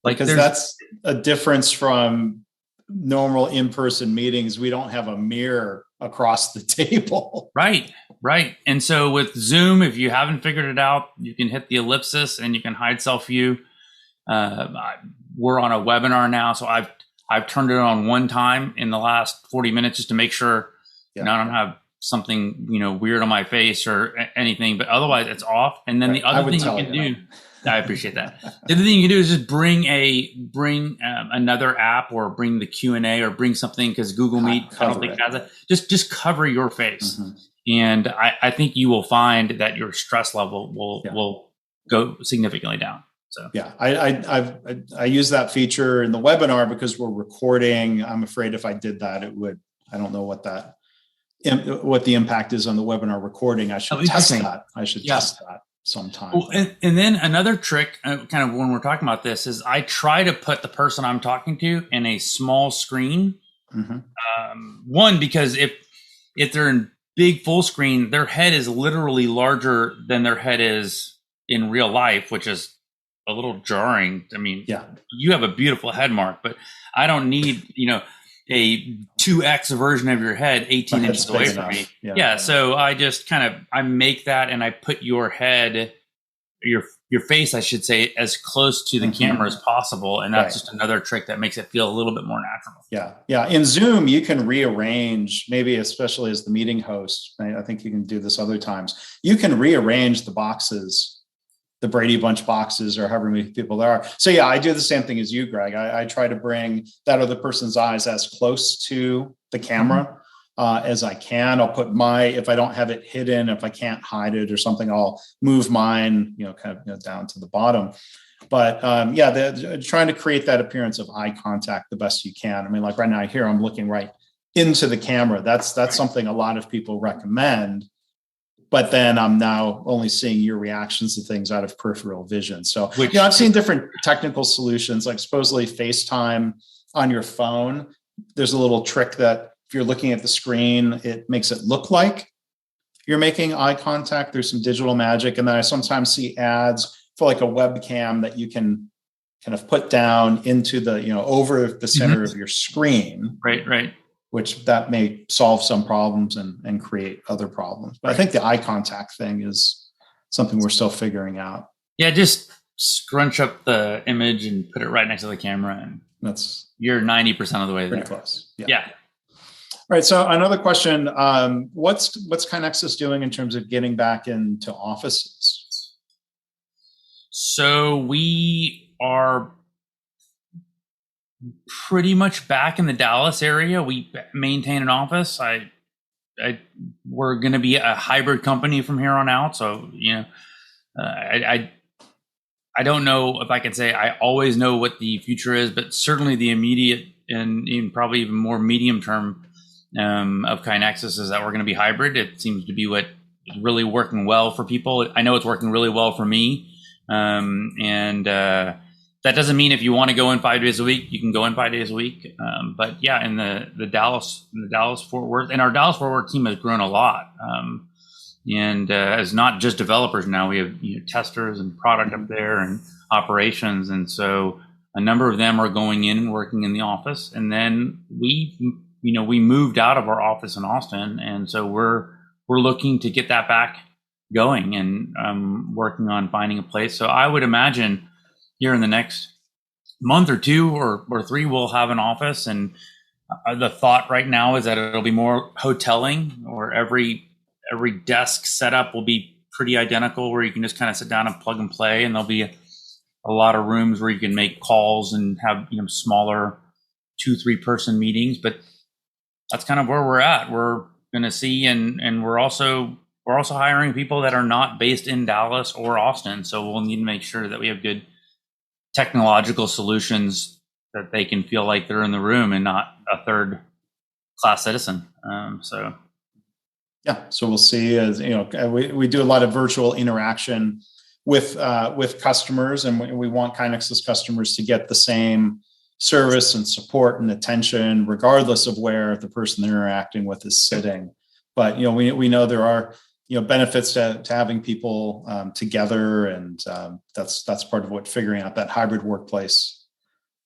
Because that's a difference from normal in-person meetings. We don't have a mirror across the table. Right. And so with Zoom, if you haven't figured it out, you can hit the ellipsis and you can hide self-view. We're on a webinar now, so I've turned it on one time in the last 40 minutes just to make sure I don't have something weird on my face or anything, but otherwise it's off. And then the other thing you can do, I appreciate that. The other thing you can do is just bring another app, or bring the Q&A, or bring something, because Google Meet I don't think has it. Just cover your face, and I think you will find that your stress level will go significantly down. So I use that feature in the webinar because we're recording. I'm afraid if I did that, I don't know what the impact is on the webinar recording. I should test that. sometime. Well, and then another trick, kind of when we're talking about this, is I try to put the person I'm talking to in a small screen. One, because if they're in big full screen, their head is literally larger than their head is in real life, which is a little jarring. I mean, you have a beautiful head, Mark, but I don't need, a 2x version of your head 18 inches away from me. Yeah. So I just I make that, and I put your head, your face, I should say, as close to the camera as possible. And that's just another trick that makes it feel a little bit more natural. Yeah. Yeah. In Zoom, you can rearrange, maybe especially as the meeting host. I think you can do this other times. You can rearrange the boxes, the Brady Bunch boxes, or however many people there are. So yeah, I do the same thing as you, Greg. I try to bring that other person's eyes as close to the camera as I can. I'll put if I don't have it hidden, if I can't hide it or something, I'll move mine, down to the bottom. But trying to create that appearance of eye contact the best you can. I mean, like right now here, I'm looking right into the camera. That's something a lot of people recommend. But then I'm now only seeing your reactions to things out of peripheral vision. So, I've seen different technical solutions, like supposedly FaceTime on your phone. There's a little trick that if you're looking at the screen, it makes it look like you're making eye contact. There's some digital magic. And then I sometimes see ads for like a webcam that you can kind of put down into the, over the center of your screen. Right. Which that may solve some problems and create other problems. But I think the eye contact thing is something we're still figuring out. Yeah, just scrunch up the image and put it right next to the camera, and you're 90% of the way there. Pretty close. Yeah. All right. So another question: what's KaiNexus doing in terms of getting back into offices? So we are pretty much back in the Dallas area. We maintain an office. We're going to be a hybrid company from here on out. So, I don't know if I can say I always know what the future is, but certainly the immediate and even probably even more medium term of KaiNexus is that we're going to be hybrid. It seems to be what is really working well for people. I know it's working really well for me. That doesn't mean if you want to go in 5 days a week, you can go in 5 days a week. But yeah, in the Dallas Fort Worth, and our Dallas Fort Worth team has grown a lot. As not just developers now, we have testers and product up there and operations, and so a number of them are going in and working in the office. And then we moved out of our office in Austin, and so we're looking to get that back going and working on finding a place. So I would imagine here in the next month or two or three, we'll have an office. And the thought right now is that it'll be more hoteling, or every desk setup will be pretty identical, where you can just kind of sit down and plug and play. And there'll be a lot of rooms where you can make calls and have smaller 2-3 person meetings. But that's kind of where we're at. We're going to see, and we're also hiring people that are not based in Dallas or Austin. So we'll need to make sure that we have good technological solutions that they can feel like they're in the room and not a third class citizen. So we'll see. As we do a lot of virtual interaction with customers, and we want KaiNexus customers to get the same service and support and attention regardless of where the person they're interacting with is sitting. But we know there are benefits to having people together, and that's part of what figuring out that hybrid workplace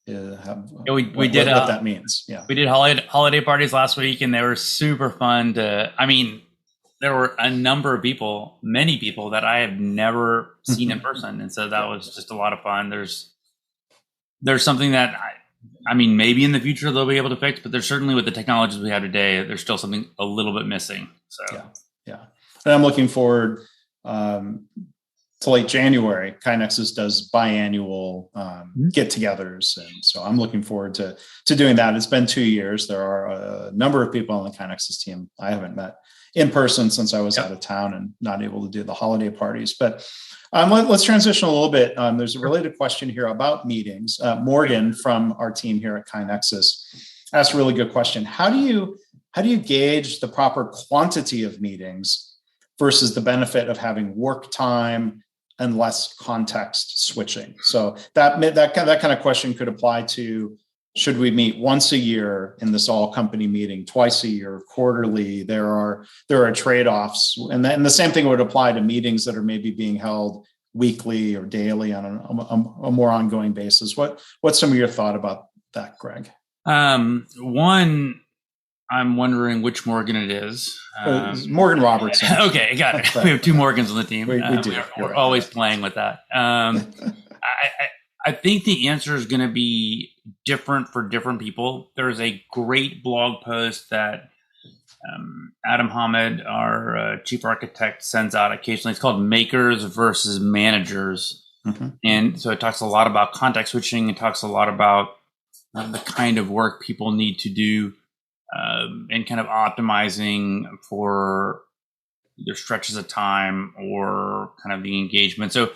we did what that means. We did holiday parties last week, and they were super fun. There were a number of people, many people that I have never seen in person, and so that was just a lot of fun. There's something that maybe in the future they'll be able to fix, but there's certainly, with the technologies we have today, there's still something a little bit missing. So yeah. And I'm looking forward to late January. KaiNexus does biannual get-togethers, and so I'm looking forward to doing that. It's been 2 years. There are a number of people on the KaiNexus team I haven't met in person since I was out of town and not able to do the holiday parties. But let's transition a little bit. There's a related question here about meetings. Morgan from our team here at KaiNexus asked a really good question. How do you gauge the proper quantity of meetings versus the benefit of having work time and less context switching. So that kind of question could apply to, should we meet once a year in this all company meeting, twice a year, quarterly? There are trade-offs, and the same thing would apply to meetings that are maybe being held weekly or daily on a more ongoing basis. What's some of your thought about that, Greg? One, I'm wondering which Morgan it is. Morgan Robertson. Okay, got it. Right. We have two Morgans on the team. We do. We're always playing with that. I think the answer is going to be different for different people. There's a great blog post that Adam Hamid, our chief architect, sends out occasionally. It's called Makers versus Managers. Mm-hmm. And so it talks a lot about context switching. It talks a lot about the kind of work people need to do and kind of optimizing for either stretches of time or kind of the engagement. So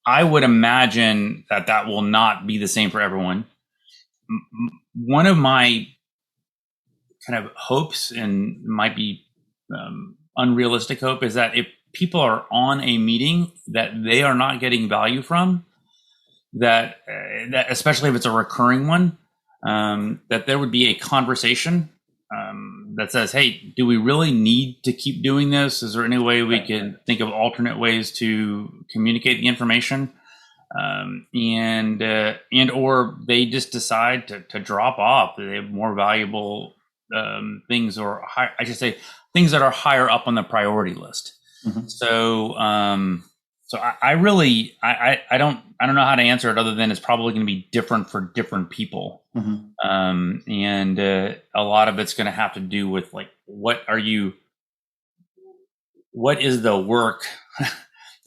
I would imagine that will not be the same for everyone. One of my kind of hopes, and might be unrealistic hope, is that if people are on a meeting that they are not getting value from, that especially if it's a recurring one, that there would be a conversation that says, hey, do we really need to keep doing this? Is there any way we can think of alternate ways to communicate the information? And or they just decide to drop off. They have more valuable things, or I should say things that are higher up on the priority list. Mm-hmm. So I really don't know how to answer it other than it's probably going to be different for different people. Mm-hmm. And a lot of it's going to have to do with like, what is the work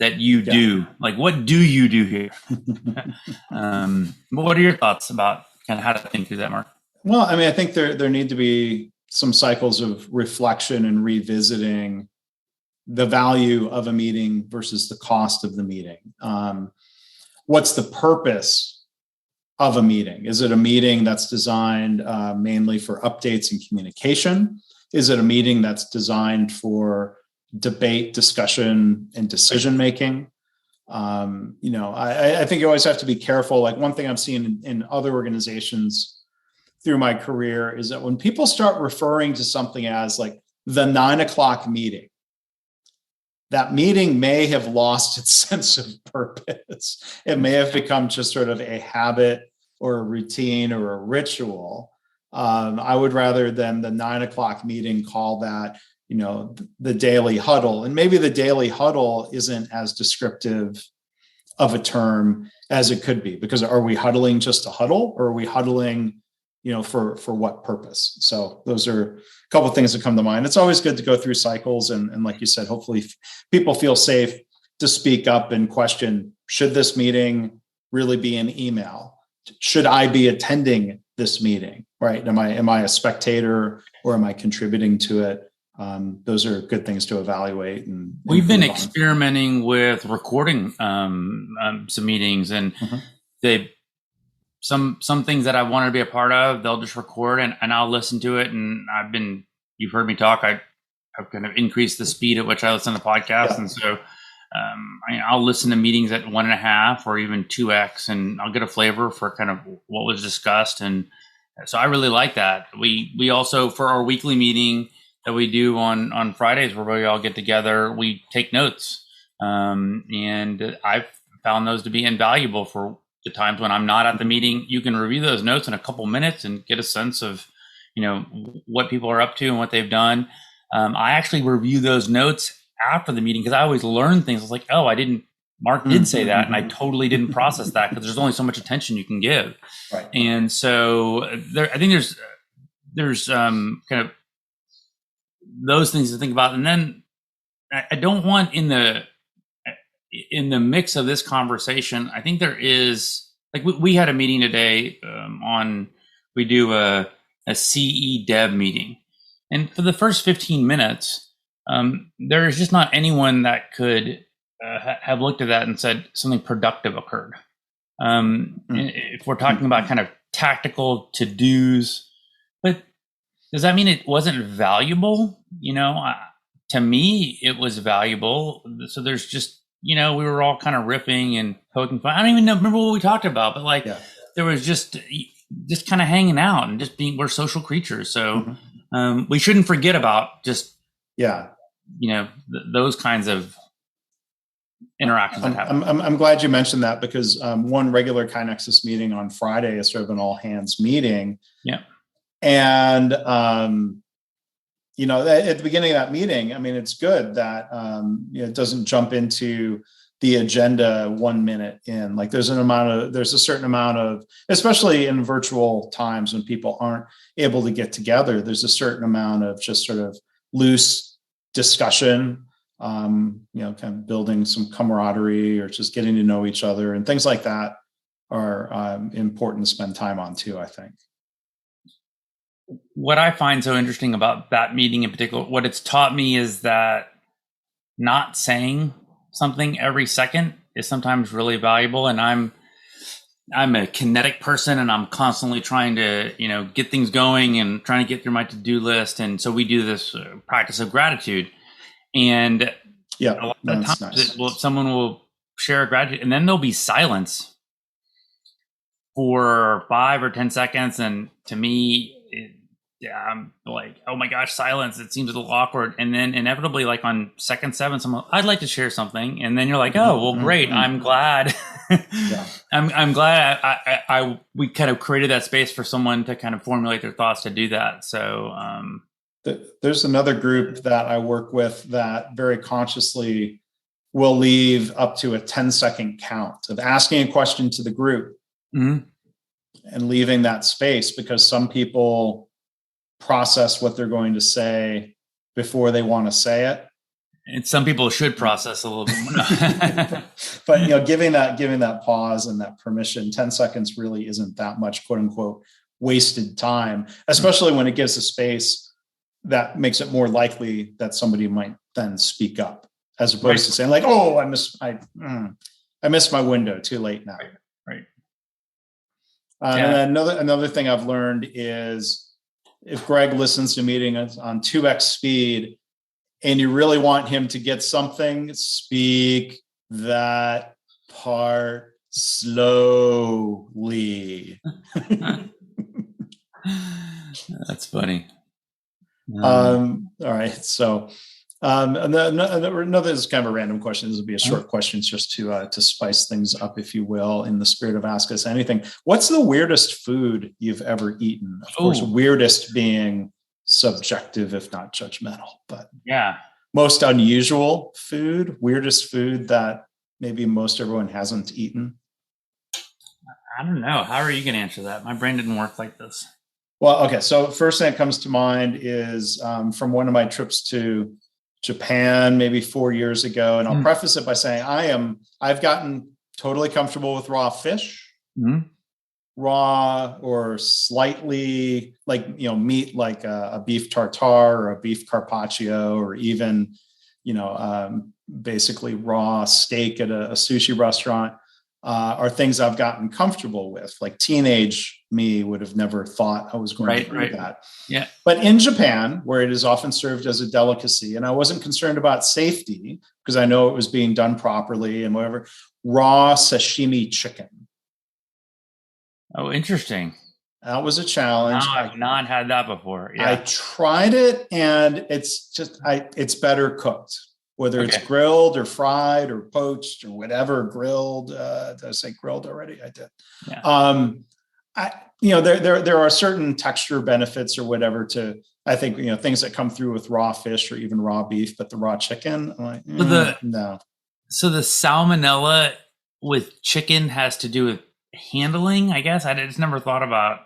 that you do? Like, what do you do here? But what are your thoughts about kind of how to think through that, Mark? Well, I mean, I think there need to be some cycles of reflection and revisiting the value of a meeting versus the cost of the meeting. What's the purpose of a meeting? Is it a meeting that's designed mainly for updates and communication? Is it a meeting that's designed for debate, discussion, and decision making? I think you always have to be careful. Like, one thing I've seen in other organizations through my career is that when people start referring to something as like the 9:00 meeting, that meeting may have lost its sense of purpose. It may have become just sort of a habit or a routine or a ritual. I would rather than the 9:00 meeting call that, the daily huddle. And maybe the daily huddle isn't as descriptive of a term as it could be, because are we huddling just to huddle, or are we huddling, for what purpose? So those are a couple of things that come to mind. It's always good to go through cycles. And like you said, hopefully people feel safe to speak up and question, should this meeting really be an email? Should I be attending this meeting, right? Am I a spectator, or am I contributing to it? Those are good things to evaluate. And we've been experimenting with recording some meetings, and mm-hmm. Some things that I wanted to be a part of, they'll just record and I'll listen to it. And you've heard me talk. I've kind of increased the speed at which I listen to podcasts. Yeah. And so I'll listen to meetings at 1.5 or even 2x, and I'll get a flavor for kind of what was discussed. And so I really like that. We also, for our weekly meeting that we do on Fridays, where we all get together, we take notes. And I've found those to be invaluable for the times when I'm not at the meeting. You can review those notes in a couple minutes and get a sense of, what people are up to and what they've done. I actually review those notes after the meeting, because I always learn things. I was like, oh, Mark did say that, and I totally didn't process that, because there's only so much attention you can give. Right. And so I think there's kind of those things to think about. And then I don't want in the mix of this conversation, I think there is, like, we had a meeting today we do a CE dev meeting. And for the first 15 minutes, there is just not anyone that could have looked at that and said something productive occurred. If we're talking about kind of tactical to-dos, but does that mean it wasn't valuable? to me, it was valuable. So there's just, we were all kind of riffing and poking fun. I don't even remember what we talked about, but like there was just kind of hanging out and just we're social creatures. So we shouldn't forget about just, those kinds of interactions that happen. I'm glad you mentioned that, because one regular KaiNexus meeting on Friday is sort of an all hands meeting. Yeah. And, at the beginning of that meeting, I mean, it's good that it doesn't jump into the agenda 1 minute in. Like there's a certain amount of, especially in virtual times when people aren't able to get together, there's a certain amount of just sort of loose discussion, kind of building some camaraderie or just getting to know each other, and things like that are important to spend time on too, I think. What I find so interesting about that meeting in particular, what it's taught me is that not saying something every second is sometimes really valuable. And I'm a kinetic person, and I'm constantly trying to, get things going and trying to get through my to-do list. And so we do this practice of gratitude. And a lot of times nice. Someone will share a gratitude, and then there'll be silence for 5 or 10 seconds. And to me, I'm like, oh my gosh, silence. It seems a little awkward. And then inevitably, like on second 7, someone, I'd like to share something. And then you're like, oh, well, great. I'm glad. I'm glad we kind of created that space for someone to kind of formulate their thoughts to do that. So there's another group that I work with that very consciously will leave up to a 10-second count of asking a question to the group and leaving that space, because some people process what they're going to say before they want to say it. And some people should process a little bit more. But giving that pause and that permission, 10 seconds really isn't that much quote unquote wasted time, especially when it gives a space that makes it more likely that somebody might then speak up, as opposed to saying like, oh, I missed my window, too late now. Right. And then another thing I've learned is, if Greg listens to a meeting on 2x speed and you really want him to get something, speak that part slowly. That's funny. All right. So another is kind of a random question. This will be a short question just to spice things up, if you will, in the spirit of Ask Us Anything. What's the weirdest food you've ever eaten? Of course, weirdest being subjective, if not judgmental, but most unusual food, weirdest food that maybe most everyone hasn't eaten. I don't know. How are you going to answer that? My brain didn't work like this. Well, okay. So first thing that comes to mind is from one of my trips to Japan, maybe 4 years ago. And I'll preface it by saying I've gotten totally comfortable with raw fish, raw or slightly meat, like a beef tartare or a beef carpaccio, or even, basically raw steak at a sushi restaurant. Are things I've gotten comfortable with. Like teenage me would have never thought I was going to do that. Yeah. But in Japan, where it is often served as a delicacy, and I wasn't concerned about safety because I know it was being done properly and whatever, raw sashimi chicken. Oh, interesting. That was a challenge. No, I've not had that before. Yeah. I tried it, and it's better cooked. Whether it's grilled or fried or poached or whatever, grilled. Did I say grilled already? I did. Yeah. There are certain texture benefits or whatever to, I think, things that come through with raw fish or even raw beef, but the raw chicken, I'm like, no. So the salmonella with chicken has to do with handling, I guess. I just never thought about,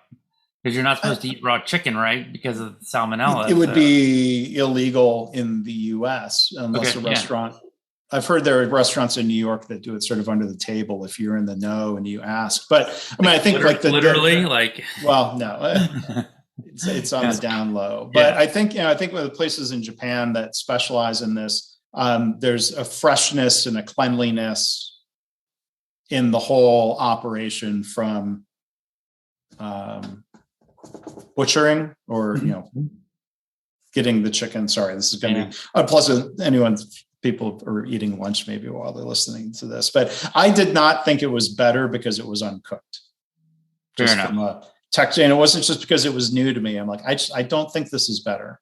because you're not supposed to eat raw chicken, right? Because of salmonella. It would be illegal in the U.S. unless a restaurant. I've heard there are restaurants in New York that do it sort of under the table if you're in the know and you ask. But I mean, I think well, no, it's on the down low. But I think with the places in Japan that specialize in this, there's a freshness and a cleanliness in the whole operation from butchering or getting the chicken. Sorry, this is going to be plus people are eating lunch maybe while they're listening to this, but I did not think it was better because it was uncooked. Fair Just enough. from a texture, and it wasn't just because it was new to me. I'm like, I don't think this is better.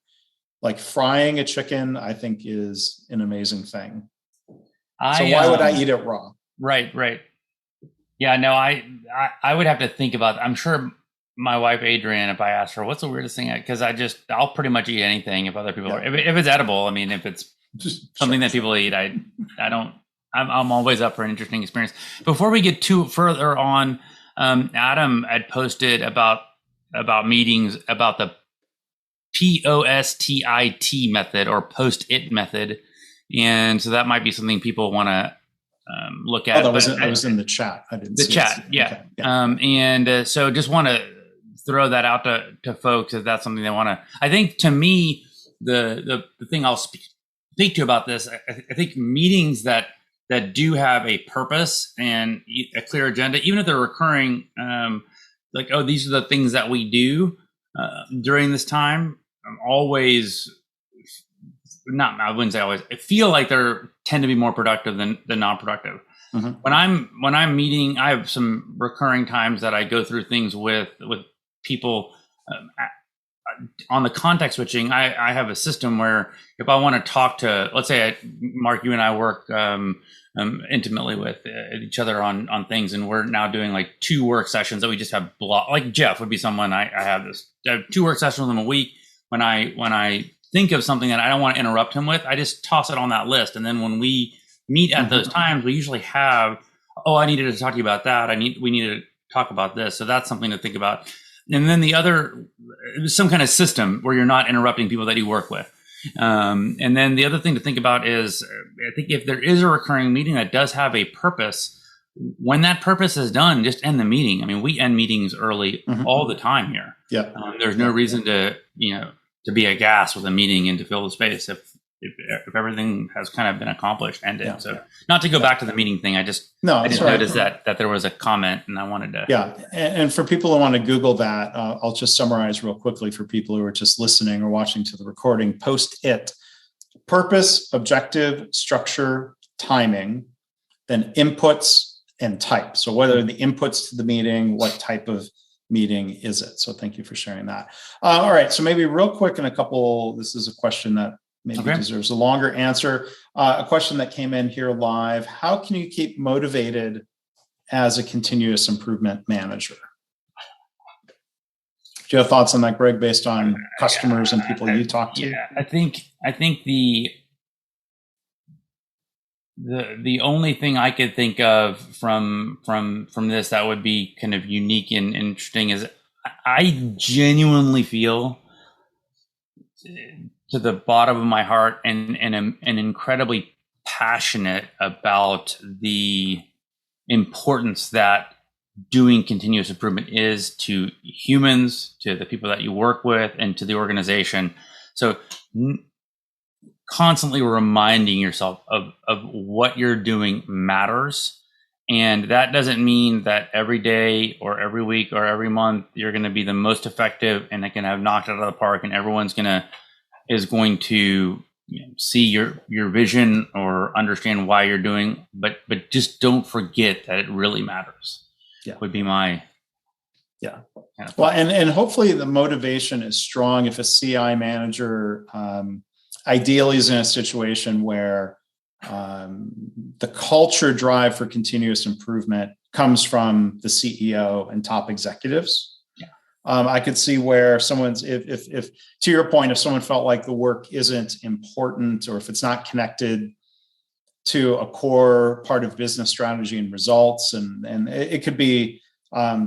Like frying a chicken, I think is an amazing thing. So why would I eat it raw? Right. Yeah, no, I would have to think about. I'm sure my wife Adrienne, if I asked her, what's the weirdest thing? Because I'll pretty much eat anything if other people are. If it's edible, I mean, if it's just something that people eat, I don't. I'm always up for an interesting experience. Before we get too further on, Adam had posted about meetings, about the POSTIT method or post-it method, and so that might be something people want to look at. Oh, that was in the chat. I didn't see the chat. it. Yeah. Okay. So just want to throw that out to folks if that's something they want to. I think to me, the thing I'll speak to about this, I think meetings that do have a purpose and a clear agenda, even if they're recurring, like, oh, these are the things that we do during this time. Always, not, I wouldn't say always. I feel like they tend to be more productive than non-productive. Mm-hmm. When I'm meeting, I have some recurring times that I go through things with people. On the context switching, I have a system where if I want to talk to, let's say, Mark, you and I work intimately with each other on things, and we're now doing like 2 work sessions that we just have like Jeff would be someone I have 2 work sessions with him a week. When I think of something that I don't want to interrupt him with, I just toss it on that list, and then when we meet at those times, we usually have, I needed to talk to you about that. We needed to talk about this, so that's something to think about. And then the other, some kind of system where you're not interrupting people that you work with. And then the other thing to think about is, I think if there is a recurring meeting that does have a purpose, when that purpose is done, just end the meeting. I mean, we end meetings early all the time here. Yeah. There's no reason to be aghast with a meeting and to fill the space if everything has kind of been accomplished, ended. Yeah. So not to go back to the meeting thing, I just noticed that there was a comment and I wanted to. Yeah. And for people who want to Google that, I'll just summarize real quickly for people who are just listening or watching to the recording. Post-it: purpose, objective, structure, timing, then inputs and type. So whether the inputs to the meeting, what type of meeting is it? So thank you for sharing that. All right. So maybe real quick this is a question that maybe deserves a longer answer. A question that came in here live: how can you keep motivated as a continuous improvement manager? Do you have thoughts on that, Greg, based on customers and people you talk to? Yeah, I think the only thing I could think of from this that would be kind of unique and interesting is I genuinely feel, to the bottom of my heart, and am incredibly passionate about the importance that doing continuous improvement is to humans, to the people that you work with, and to the organization. So constantly reminding yourself of what you're doing matters. And that doesn't mean that every day or every week or every month you're going to be the most effective and it can have knocked it out of the park and everyone's is going to see your vision or understand why you're doing, but just don't forget that it really matters. Yeah, would be my kind of well, and hopefully the motivation is strong. If a CI manager ideally is in a situation where the culture drive for continuous improvement comes from the CEO and top executives. I could see where if to your point, if someone felt like the work isn't important, or if it's not connected to a core part of business strategy and results, and it could be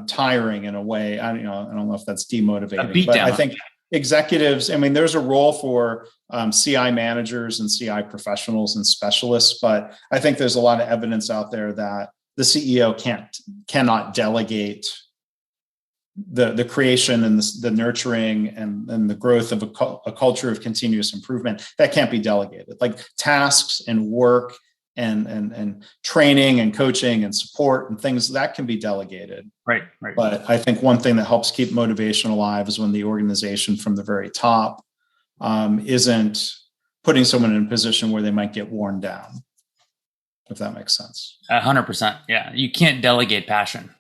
tiring in a way. I don't know if that's demotivating, but I think executives, there's a role for CI managers and CI professionals and specialists, but I think there's a lot of evidence out there that the CEO cannot delegate the creation and the nurturing and the growth of a culture of continuous improvement. That can't be delegated. Like tasks and work and training and coaching and support and things that can be delegated. Right. But I think one thing that helps keep motivation alive is when the organization from the very top isn't putting someone in a position where they might get worn down, if that makes sense. 100%. Yeah. You can't delegate passion.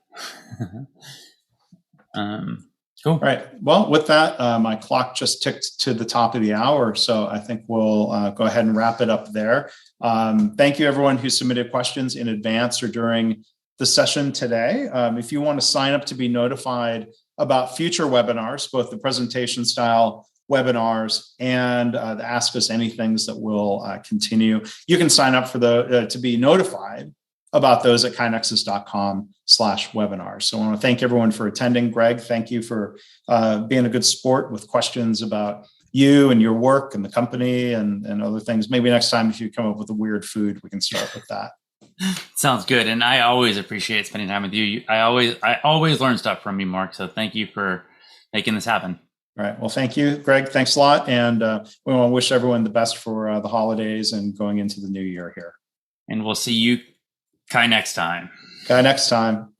Cool. All right. Well, with that, my clock just ticked to the top of the hour. So I think we'll go ahead and wrap it up there. Thank you, everyone who submitted questions in advance or during the session today. If you want to sign up to be notified about future webinars, both the presentation style webinars and the Ask Us Anythings that will continue, you can sign up for to be notified about those at kainexus.com/webinars. So I want to thank everyone for attending. Greg, thank you for being a good sport with questions about you and your work and the company and other things. Maybe next time, if you come up with a weird food, we can start with that. Sounds good. And I always appreciate spending time with you. I always learn stuff from you, Mark. So thank you for making this happen. All right. Well, thank you, Greg. Thanks a lot. And we want to wish everyone the best for the holidays and going into the new year here. And we'll see you Kai next time. Kai next time.